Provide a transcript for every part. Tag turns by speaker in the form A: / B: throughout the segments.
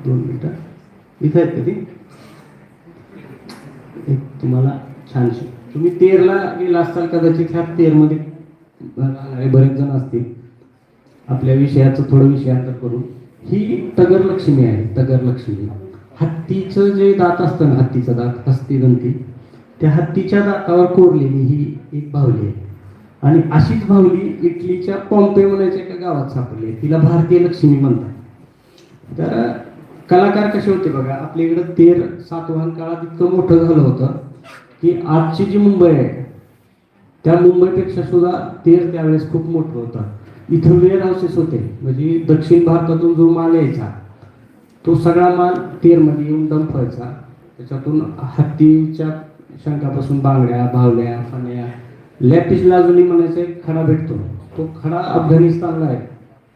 A: 2 मिनिटं. इथं आहेत कधी एक तुम्हाला छानशी, तुम्ही तेरला गेला असाल कदाचित. ह्या तेरमध्ये राहणारे बरेच जण असतील. आपल्या विषयाचं थोडं विषयांतर करून, ही तगर लक्ष्मी आहे. तगर लक्ष्मी हत्तीचं जे दात असतं ना, हत्तीचं दात, हस्तिदंती, त्या हत्तीच्या दातावर कोरलेली ही एक बाहुली आहे. आणि अशीच बाहुली इटलीच्या पॉम्पे म्हणायच्या एका गावात सापडली. तिला भारतीय लक्ष्मी म्हणतात. तर कलाकार कसे होते बघा, आपल्या इकडं तेर सातवाहन काळात इतकं मोठं झालं होतं की आजची जी मुंबई आहे त्या मुंबईपेक्षा सुद्धा तेर त्यावेळेस खूप मोठं होतं. इथं वेअर हाऊसेस होते, म्हणजे दक्षिण भारतातून जो माल यायचा तो सगळा माल तेरमध्ये येऊन डंप व्हायचा. त्याच्यातून हत्तीच्या शंखापासून बांगड्या, बावल्या, फण्या, लॅपिस लाजुली म्हणायचा एक खडा भेटतो. तो खडा अफगाणिस्तानला आहे,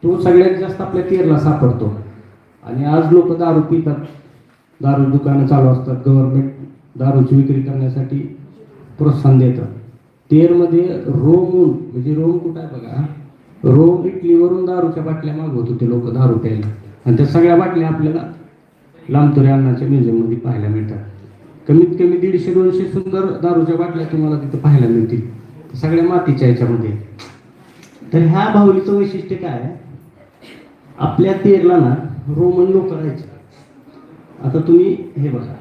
A: तो सगळ्यात जास्त आपल्या तेरला सापडतो. आणि आज लोक दारू पितात, दारू दुकानं चालू असतात, गव्हर्नमेंट दारूची विक्री करण्यासाठी प्रोत्साहन देतं. तेरमध्ये रोम, म्हणजे रोम कुठं आहे बघा, रोम इटलीवरून दारूच्या बाटल्या मागवत होते लोक दारू प्यायला. आणि त्या सगळ्या बाटल्या आपल्याला लांबतोरे अण्णाच्या म्युझियममध्ये पाहायला मिळतात. कमीत कमी 150-200 सुंदर दारूच्या बाटल्या तुम्हाला तिथं पाहायला मिळतील, सगळ्या मातीच्या ह्याच्यामध्ये. तर ह्या बाहुलीचं वैशिष्ट्य काय आहे, आपल्या तेरला ना रोमन लोक राहायचे. आता तुम्ही हे बघा,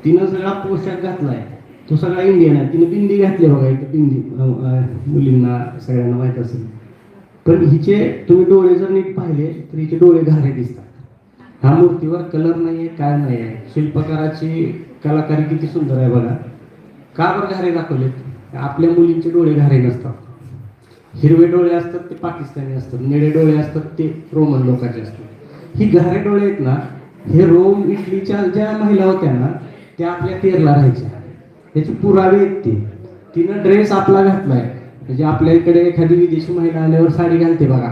A: तिनं सगळा पोशाख घातलाय तो सगळा इंडियन आहे. तिने बिंदी घातली बघा, इथं बिंदी मुलींना सगळ्यांना माहीत असेल. पण हिचे तुम्ही डोळे जर नीट पाहिले तर हिचे डोळे घारे दिसतात. ह्या मूर्तीवर कलर नाही आहे, काय नाही आहे. शिल्पकाराची कलाकारी किती सुंदर आहे बघा. का बरं घारे दाखवलेत? आपल्या मुलींचे डोळे घारे नसतात. हिरवे डोळे असतात ते पाकिस्तानी असतात, निळे डोळे असतात ते रोमन लोकांचे असतात. ही घारे डोळे आहेत ना, हे रोम इटलीच्या ज्या महिला होत्या ना त्या आपल्या तेरला राहायच्या. त्याचे पुरावे आहेत ते. तिनं ड्रेस आपला घातलाय, म्हणजे आपल्या इकडे एखादी विदेशी महिला आल्यावर साडी घालते बघा,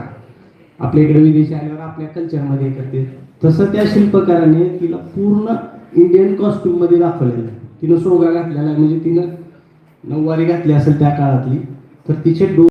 A: आपल्या इकडे विदेशी आल्यावर आपल्या कल्चरमध्ये करते, तसं त्या शिल्पकाराने तिला पूर्ण इंडियन कॉस्ट्युम मध्ये दाखवलेलं आहे. तिनं सोगा घातलेला आहे, म्हणजे तिनं नऊवारी घातली असेल त्या काळातली. तर तिचे